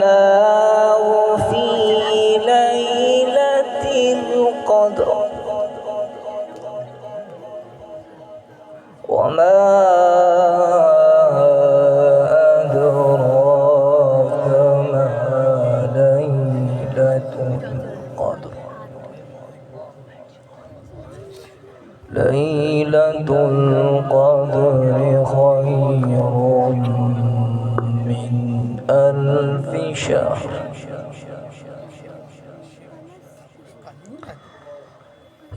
أنزلناه في ليلة القدر وما أدراك ما ليلة القدر. ليلة القدر خير من ألف شهر.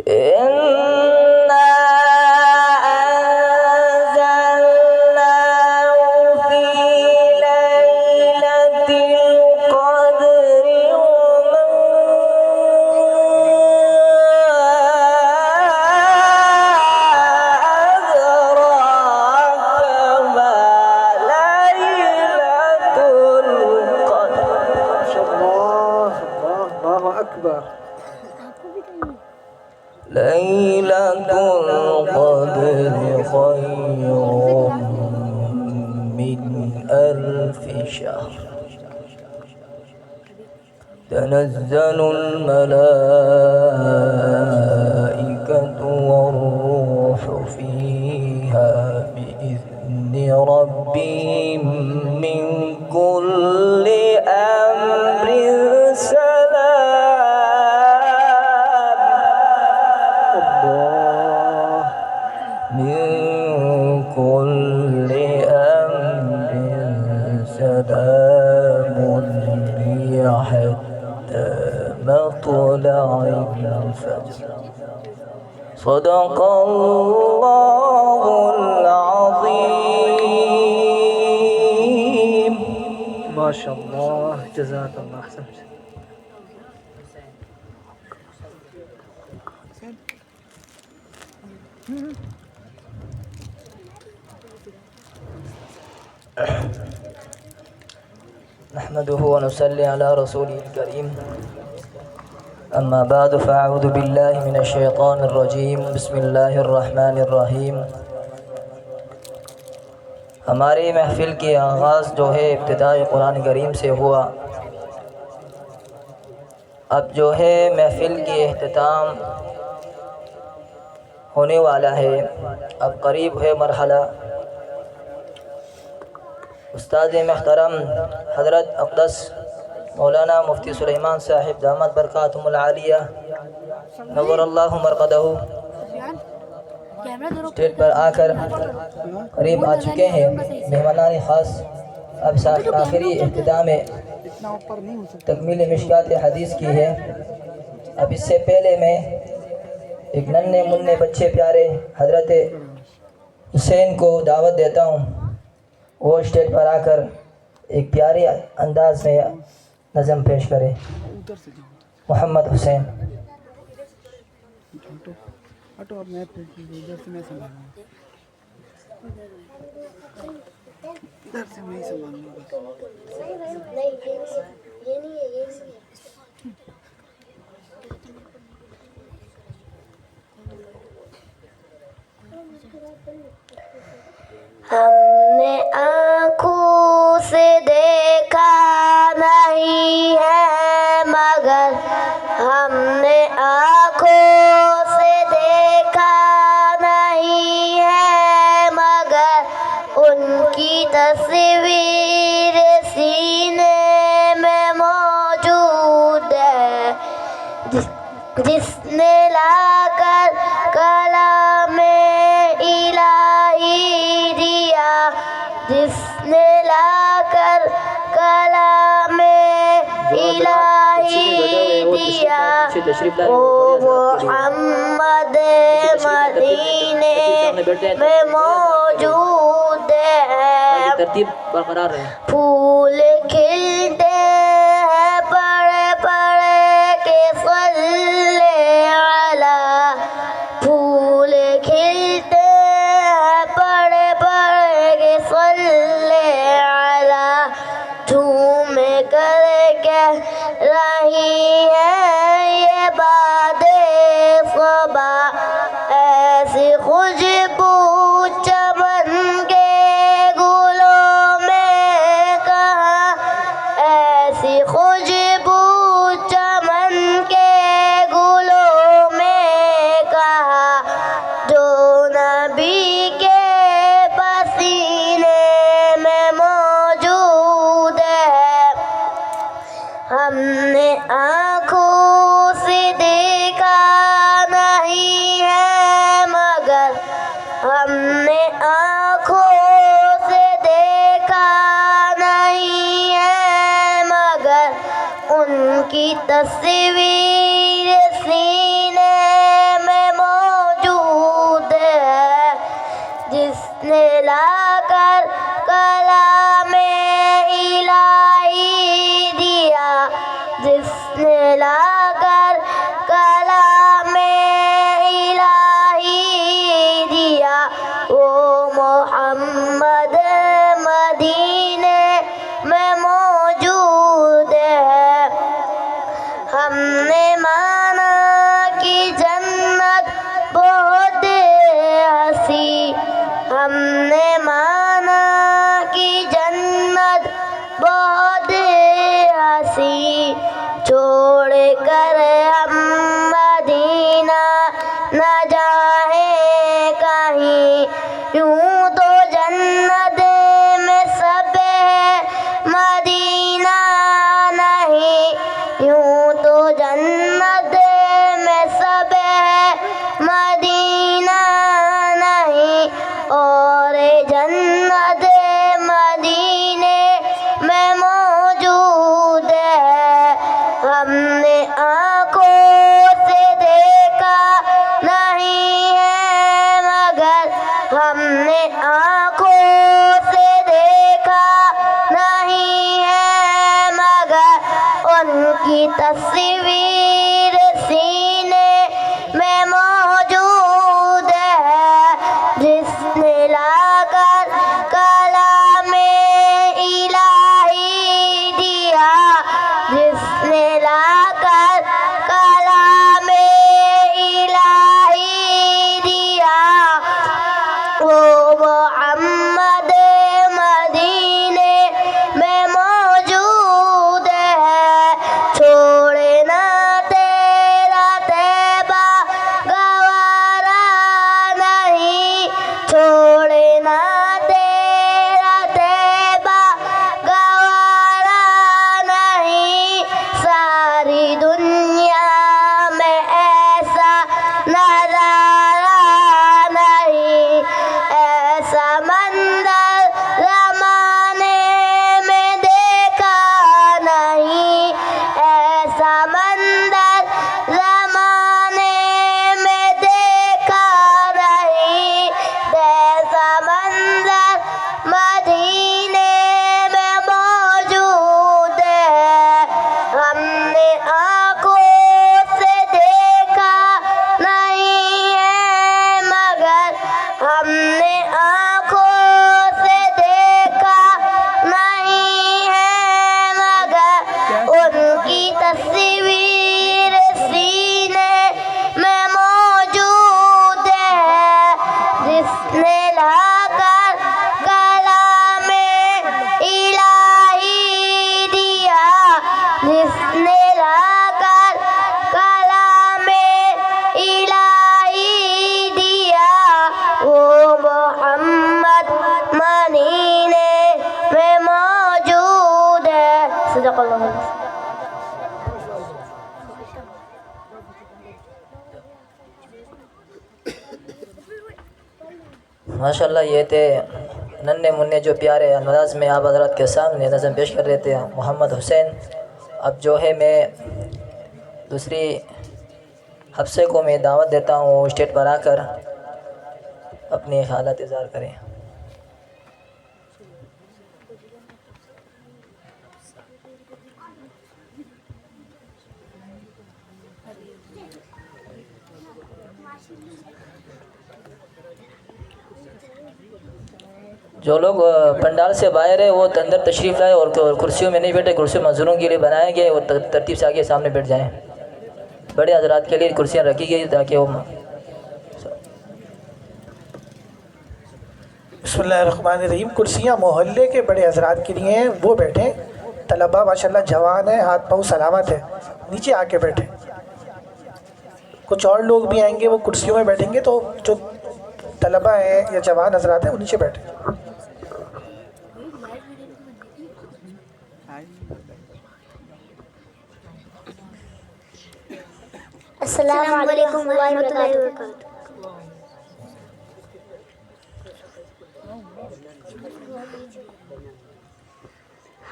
إنا أنزلناه في ليلة القدر وما أدراك ما ليلة القدر. الله أكبر. ليلة القدر خير من ألف شهر. تنزل الملائكة والروح فيها بإذن ربهم من كل أمر سلام من كل أمر سلام هي حتى مطلع الفجر صدق الله العظيم. ما شاء الله جزاك الله أحسن. نحمده ونصلي على رسوله الكريم. أما بعد فأعوذ بالله من الشيطان الرجيم. بسم الله الرحمن الرحیم. ہماری محفل کی آغاز جو ہے ابتداء قرآن کریم سے ہوا. اب جو ہے محفل کی اختتام ہونے والا ہے. اب قریب ہے مرحلہ. استاد محترم حضرت اقدس مولانا مفتی سلیمان صاحب دامت برکاتہم العالیہ نور اللہ مرقدہ اسٹیج پر آ کر قریب آ چکے ہیں. مہمانان خاص اب آخری اختتام تکمیل مشکات حدیث کی ہے. اب اس سے پہلے میں ایک ننھے منھے بچے پیارے حضرت حسین کو دعوت دیتا ہوں. وہ اسٹیج پر آ کر ایک پیارے انداز میں نظم پیش کرے. محمد حسین. ہم نے آنکھوں سے دیکھا نہیں ہے مگر ہم نے آنکھوں سے دیکھا نہیں ہے مگر ان کی تصویر سینے میں موجود ہے. جس نے لا کر کلام الہی دیا, جس نے لا کر کلام الہی دیا, وہ محمد مدینے میں موجود ہے. ترتیب برقرار رہے. پھول کھلتے ہیں پڑے پڑے کے صلی علی, پھول کھلتے ہیں پڑے پڑے کے صلی علی. جھوم کر کہہ رہی ہے یہ بادیں صبا, ایسی خوشبو چمن کے گلوں میں کہاں, ایسی خوشبو چمن کے گلوں میں کہاں, جو نبی کے پسینے میں موجود ہے. ہم نے آنکھوں سے دیکھا نہیں ہے مگر ہم نے آنکھوں سے دیکھا نہیں ہے مگر ان کی تصویر سینے میں موجود ہے. جس نے لا کر کلام الہی دیا, جس نے لا کر کلام الہی دیا, وہ محمد مدینے میں موجود ہے. ہم نے مانا کہ جنت بہت ہنسی, ہم نے مانا کہ جنت بہت ہنسی, جو جنت مدینے میں موجود ہے. ہم نے آنکھوں سے دیکھا نہیں ہے مگر ہم نے آنکھوں سے دیکھا نہیں ہے مگر ان کی تصویر سینے میں موجود ہے. جس نے لا کر کلام الہی دیا, جس نے لا کر کلام الہی دیا, وہ محمد مدینے میں موجود ہے. چھوڑنا تیرا طیبہ گوارا نہیں, چھوڑنا تیرا طیبہ گوارا نہیں. ساری دنیا میں ایسا نظارہ نہیں, ایسا منظر زمانے میں دیکھا نہیں, ایسا منظر زمانے میں دیکھا نہیں. جیسا منظر مدینے میں موجود ہے. ہم نے آنکھوں سے دیکھا نہیں ہے مگر ہم نے آنکھوں سے دیکھا نہیں ہے مگر ان کی تصویر سینے میں موجود ہے. جس نے لا کر کلام الہی دیا, جس نے لا کر کلام الہی دیا, وہ محمد مدینے میں موجود ہے. صدق اللہ العظیم. ماشاءاللہ یہ تھے ننھے منھے جو پیارے انداز میں آپ حضرات کے سامنے نظم پیش کر رہے تھے محمد حسین. اب جو ہے میں دوسری حفصے کو میں دعوت دیتا ہوں وہ اسٹیج پر آ کر اپنی حالت اظہار کریں. جو لوگ پنڈال سے باہر ہے وہ اندر تشریف لائے اور کرسیوں میں نہیں بیٹھے, کرسی معذوروں کے لیے بنائے گئے, وہ ترتیب سے آگے سامنے بیٹھ جائیں. بڑے حضرات کے لیے کرسیاں رکھی گئی تاکہ وہ بسم اللہ الرحمن الرحیم. کرسیاں محلے کے بڑے حضرات کے لیے ہیں, وہ بیٹھیں. طلباء ماشاءاللہ جوان ہیں, ہاتھ پاؤں سلامت ہے, نیچے آ کے بیٹھیں. کچھ اور لوگ بھی آئیں گے وہ کرسیوں میں بیٹھیں گے, تو جو طلباء ہیں یا جوان حضرات ہیں وہ نیچے بیٹھیں. السلام علیکم ورحمۃ اللہ وبرکاتہ.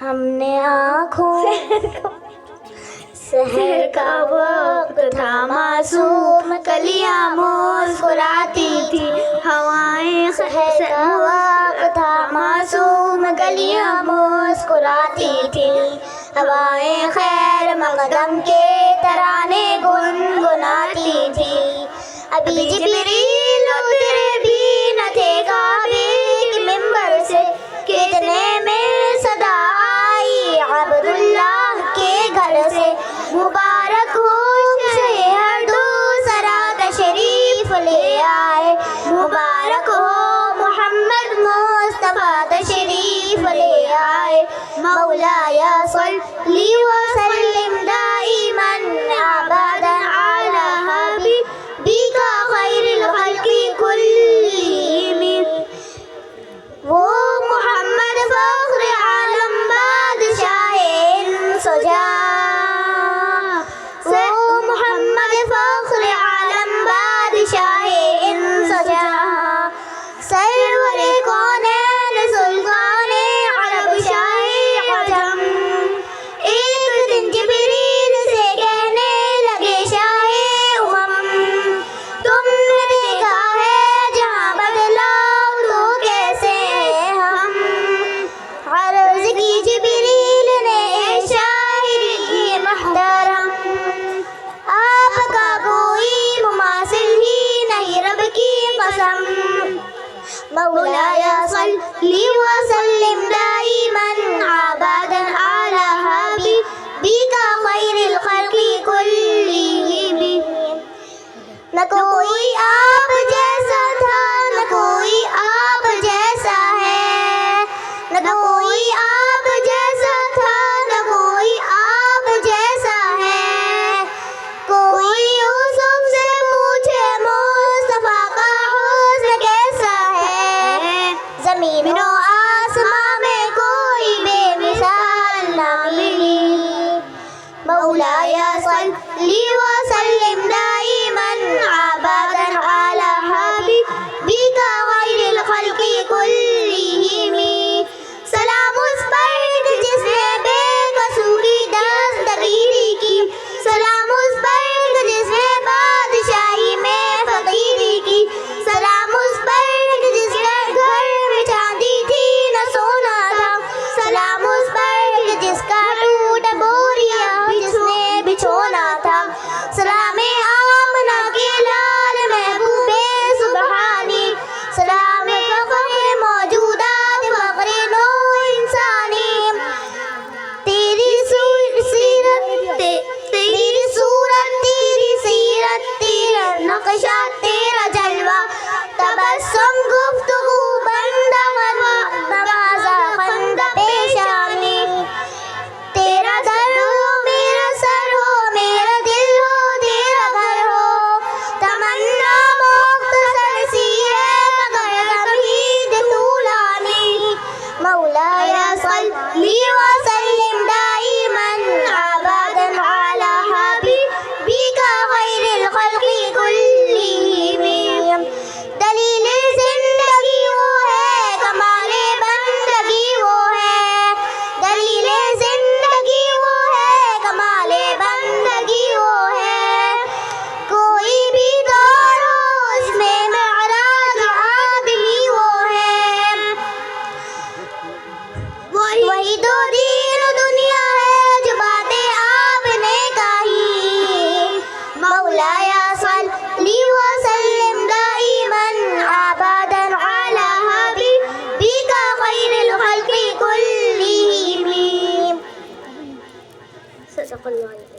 ہم نے آنکھوں سحر کا وقت تھا, معصوم کلیاں مسکراتی تھی, ہوائیں سحر کا وقت تھا, معصوم کلیاں مسکراتی تھی, ہوائیں خیر مقدم کے ترانے گنگناتی تھی. ابھی جبریل اترے بھی نہ تھے کعبے کے منبر سے, کتنے میں صدا آئی عبداللہ کے گھر سے, مبارک ہو ہر دوسرا تشریف لے آئے, مبارک ہو محمد مصطفیٰ تشریف لے آئے. مولایا صلی وسلم دائماً ابدا علی حبیبک خیر الخلق کلہم. وہ محمد فخر عالم بادشاہ انس و جاں, وہ محمد فخر عالم بادشاہ انس و جاں, سرور کون کوئی آپ جیسا تھا نہ کوئی آپ جیسا ہے، نہ کوئی آپ جیسا تھا نہ کوئی آپ جیسا ہے، کوئی یوسف سے پوچھے مصطفیٰ کا حسن کیسا ہے، زمین و آسمان میں کوئی بے مثال نہ ملی، مولاي صل وسلم دائما ابدا على حبيبك غير الخلق كلهم، سلام اس پر جس نے بے قصوری دستگیری کی، سلام اس پر جس نے بادشاہی میں فقیری کی، سلام اس پر جس کے گھر میں چاندی تھی نہ سونا تھا، سلام اس پر جس کا ٹوٹا بوریا جس نے بچھونا تھا، سلام آمنہ کے لال محبوب سبحانی، سلام فخر موجودات فخر نو انسانی، تیری سیرت تیری صورت تیری سیرت تیرا نقشہ تیرا جلوہ، تبسم گفتگو بندہ نوازا خندہ پیشانی، تیرا در ہو میرا سر ہو میرا دل ہو تیرا گھر ہو، تمنا مختصر سی ہے مگر تمہید طولانی، مولاي صل وسلم دائما ابدا على حبيبك خير الخلق كلهم، دلیل زندگی وہ ہے کمال بندگی وہ ہے، دلیل زندگی وہ ہے کمال بندگی وہ ہے، کوئی بھی دور ہو اس میں معراج آدمی وہ ہے، وہی دو دین و دنیا ہے جو باتیں آپ نے کہی، مولاي صل وسلم دائما ابدا على حبيبك خير الخلق كلهم، صدق الله.